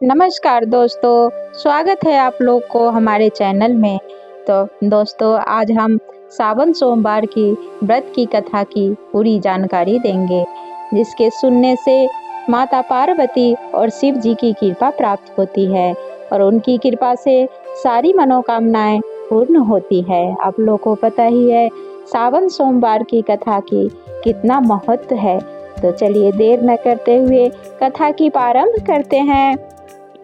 नमस्कार दोस्तों, स्वागत है आप लोग को हमारे चैनल में। तो दोस्तों, आज हम सावन सोमवार की व्रत की कथा की पूरी जानकारी देंगे, जिसके सुनने से माता पार्वती और शिव जी की कृपा प्राप्त होती है और उनकी कृपा से सारी मनोकामनाएं पूर्ण होती है। आप लोग को पता ही है सावन सोमवार की कथा की कितना महत्व है। तो चलिए देर न करते हुए कथा की प्रारंभ करते हैं।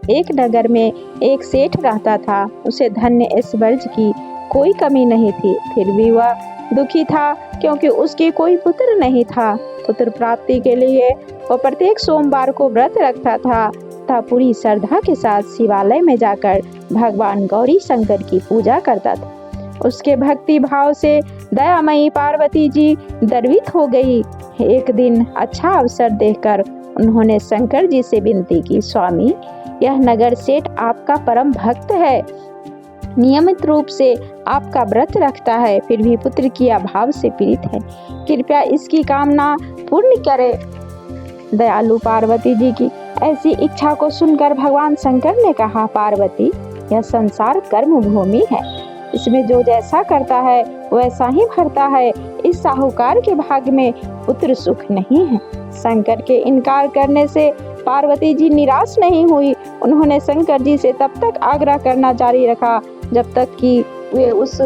एक नगर में एक सेठ रहता था। उसे धन्य ऐश्वर्य की कोई कमी नहीं थी, फिर भी वह दुखी था क्योंकि उसके कोई पुत्र नहीं था। पुत्र प्राप्ति के लिए वह प्रत्येक सोमवार को व्रत रखता था पूरी श्रद्धा के साथ शिवालय में जाकर भगवान गौरी शंकर की पूजा करता था। उसके भक्ति भाव से दयामयी पार्वती जी द्रवित हो गई। एक दिन अच्छा अवसर देखकर उन्होंने शंकर जी से विनती की, स्वामी, यह नगर सेठ आपका परम भक्त है, नियमित रूप से आपका व्रत रखता है, फिर भी पुत्र की अभाव से पीड़ित है। कृपया इसकी कामना पूर्ण करे। दयालु पार्वती जी की ऐसी इच्छा को सुनकर भगवान शंकर ने कहा, पार्वती, यह संसार कर्म भूमि है, इसमें जो जैसा करता है वैसा ही भरता है। इस साहूकार के भाग्य में पुत्र सुख नहीं है। शंकर के इनकार करने से पार्वती जी निराश नहीं हुई। उन्होंने शंकर जी से तब तक आग्रह करना जारी रखा जब तक कि वे उस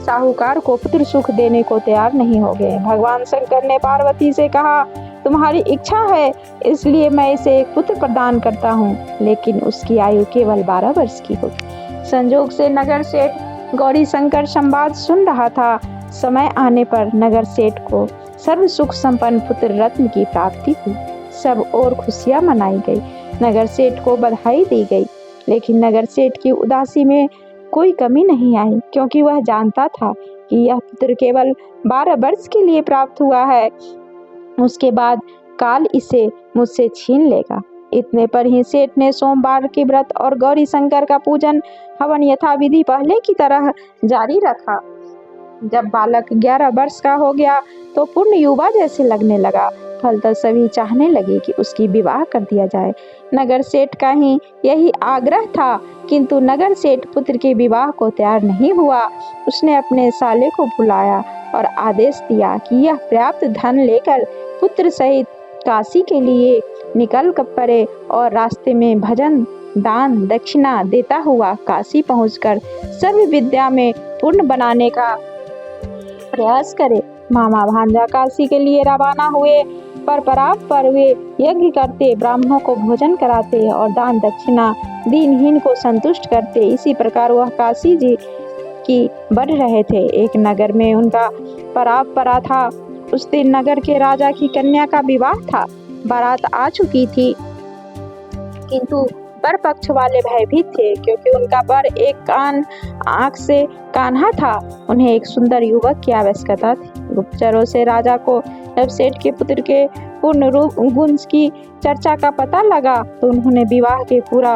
साहूकार को पुत्र सुख देने को तैयार नहीं हो गए। भगवान शंकर ने पार्वती से कहा, तुम्हारी इच्छा है इसलिए मैं इसे एक पुत्र प्रदान करता हूँ, लेकिन उसकी आयु केवल 12 वर्ष की होगी। संजोग से नगर सेठ गौरी शंकर संवाद सुन रहा था। समय आने पर नगर सेठ को सर्व सुख संपन्न पुत्र रत्न की प्राप्ति हुई। सब और खुशियां मनाई गई। नगर सेठ को बधाई दी गई, लेकिन नगर सेठ की उदासी में कोई कमी नहीं आई, क्योंकि वह जानता था कि यह पुत्र केवल 12 वर्ष के लिए प्राप्त हुआ है। उसके बाद काल इसे मुझसे छीन लेगा। इतने पर ही सेठ ने सोमवार के व्रत और गौरी शंकर का पूजन हवन यथाविधि पहले की तरह जारी रखा। जब बालक 11 वर्ष का हो गया तो पूर्ण युवा जैसे लगने लगा। फलतः सभी चाहने लगे कि उसकी विवाह कर दिया जाए। नगर सेठ का ही यही आग्रह था, किंतु नगर सेठ पुत्र के विवाह को तैयार नहीं हुआ। उसने अपने साले को बुलाया और आदेश दिया कि यह पर्याप्त धन लेकर पुत्र सहित काशी के लिए निकल पड़े और रास्ते में भजन दान दक्षिणा देता हुआ काशी पहुंचकर सर्व विद्या में पूर्ण बनाने का प्रयास करे। मामा भांजा काशी के लिए रवाना हुए। पर पराप पर वे यज्ञ करते, ब्राह्मणों को भोजन कराते और दान दक्षिणा दीनहीन को संतुष्ट करते। इसी प्रकार वह काशी जी की बढ़ रहे थे। एक नगर में उनका पराप परा था। उस दिन नगर के राजा की कन्या का विवाह था। बारात आ चुकी थी, किंतु वर पक्ष वाले भयभीत थे, क्योंकि उनका वर एक आंख से कान्हा था। उन्हें एक सुंदर युवक की आवश्यकता थी। गुप्तचरों से राजा को जब सेठ के पुत्र के पूर्ण रूप गुण की चर्चा का पता लगा तो उन्होंने विवाह के पूरा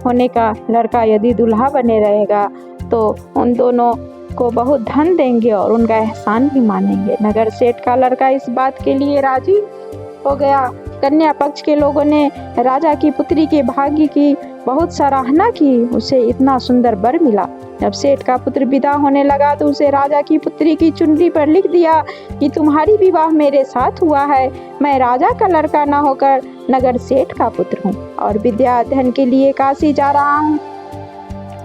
होने का लड़का यदि दूल्हा बने रहेगा तो उन दोनों को बहुत धन देंगे और उनका एहसान भी मानेंगे। नगर सेठ का लड़का इस बात के लिए राजी हो गया। कन्या पक्ष के लोगों ने राजा की पुत्री के भाग्य की बहुत सराहना की। उसे इतना सुंदर वर मिला। जब सेठ का पुत्र विदा होने लगा तो उसे राजा की पुत्री की चुनरी पर लिख दिया कि तुम्हारी विवाह मेरे साथ हुआ है। मैं राजा का लड़का न होकर नगर सेठ का पुत्र हूँ और विद्या अध्ययन के लिए काशी जा रहा हूँ।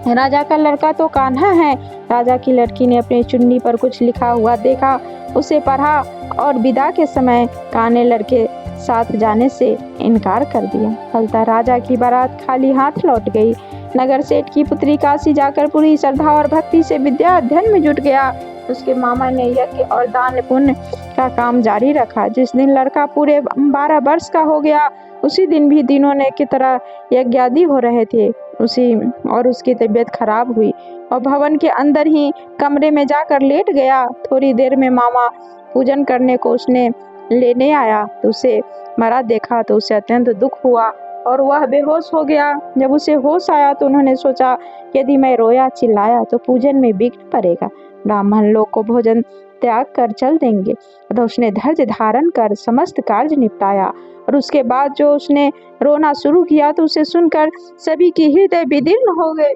राजा का लड़का तो कान्हा है। राजा की लड़की ने अपनी चुन्नी पर कुछ लिखा हुआ देखा, उसे पढ़ा और विदा के समय काने लड़के साथ जाने से इनकार कर दिया। फलतः राजा की बारात खाली हाथ लौट गई। नगर सेठ की पुत्री काशी जाकर पूरी श्रद्धा और भक्ति से विद्या अध्ययन में जुट गया। उसके मामा ने यज्ञ और दान पुण्य का काम जारी रखा। जिस दिन लड़का पूरे 12 वर्ष का हो गया, उसी दिन भी दिनों ने की तरह यज्ञ आदि हो रहे थे। उसकी तबीयत खराब हुई और भवन के अंदर ही कमरे में जाकर लेट गया। थोड़ी देर में मामा पूजन करने को उसने लेने आया तो उसे मरा देखा तो उसे अत्यंत दुख हुआ और वह बेहोश हो गया। जब उसे होश आया तो उन्होंने सोचा, यदि मैं रोया चिल्लाया तो पूजन में विघ्न पड़ेगा। ब्राह्मण लोग को भोजन त्याग कर चल देंगे। तो उसने धैर्य धारण कर समस्त कार्य निपटाया और उसके बाद जो उसने रोना शुरू किया तो उसे सुनकर सभी की हृदय विदीर्ण हो गए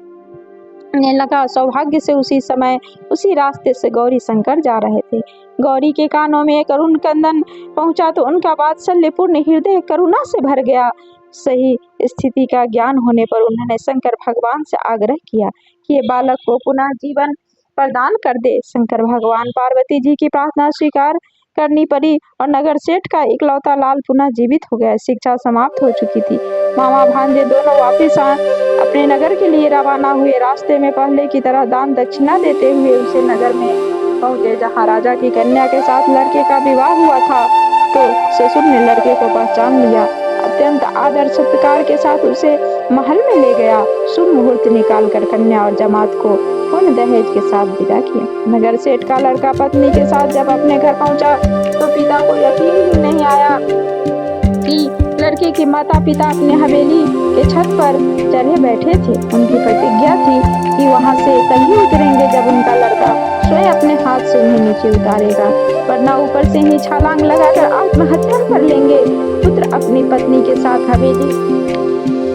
ने लगा। सौभाग्य से उसी समय उसी रास्ते से गौरी शंकर जा रहे थे। गौरी के कानों में एक अरुण कंदन पहुंचा तो उनका वात्सल्यपूर्ण हृदय करुणा से भर गया। सही स्थिति का ज्ञान होने पर उन्होंने शंकर भगवान से आग्रह किया कि ये बालक को पुनः जीवन प्रदान कर दे। शंकर भगवान पार्वती जी की प्रार्थना स्वीकार करनी पड़ी और नगर सेठ का इकलौता लाल पुनः जीवित हो गया। शिक्षा समाप्त हो चुकी थी। मामा भांजे दोनों वापिस अपने नगर के लिए रवाना हुए। रास्ते में पहले की तरह दान दक्षिणा देते हुए उसे नगर में पहुंचे जहां राजा की कन्या के साथ लड़के का विवाह हुआ था। तो ससुर ने लड़के को पहचान लिया, अत्यंत आदर सत्कार के साथ उसे महल में ले गया। शुभ मुहूर्त निकालकर कन्या और जमात को पूर्ण दहेज के साथ विदा किया। नगर सेठ का लड़का पत्नी के साथ जब अपने घर पहुंचा तो पिता को यकीन ही नहीं आया कि लड़के के माता पिता अपने हवेली के छत पर चढ़े बैठे थे। उनकी प्रतिज्ञा थी कि वहां से तभी उतरेंगे जब उनका लड़का स्वयं अपने हाथ से उन्हें नीचे उतारेगा, वरना ऊपर से ही छलांग लगाकर आत्महत्या कर लेंगे। पुत्र अपनी पत्नी के साथ हवेली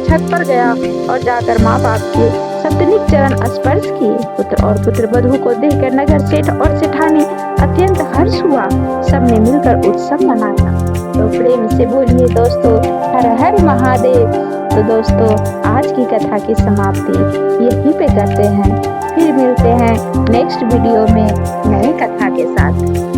छत पर गया और जाकर माँ बाप के सप्तनिक चरण स्पर्श किए। पुत्र और पुत्र वधू को देखकर नगर सेठ और सेठानी अत्यंत हर्ष हुआ। सबने मिलकर उत्सव मनाया। तो प्रेम से बोलिए दोस्तों, हर हर महादेव। तो दोस्तों, आज की कथा की समाप्ति यहीं पे करते हैं। फिर मिलते हैं नेक्स्ट वीडियो में नई कथा के साथ।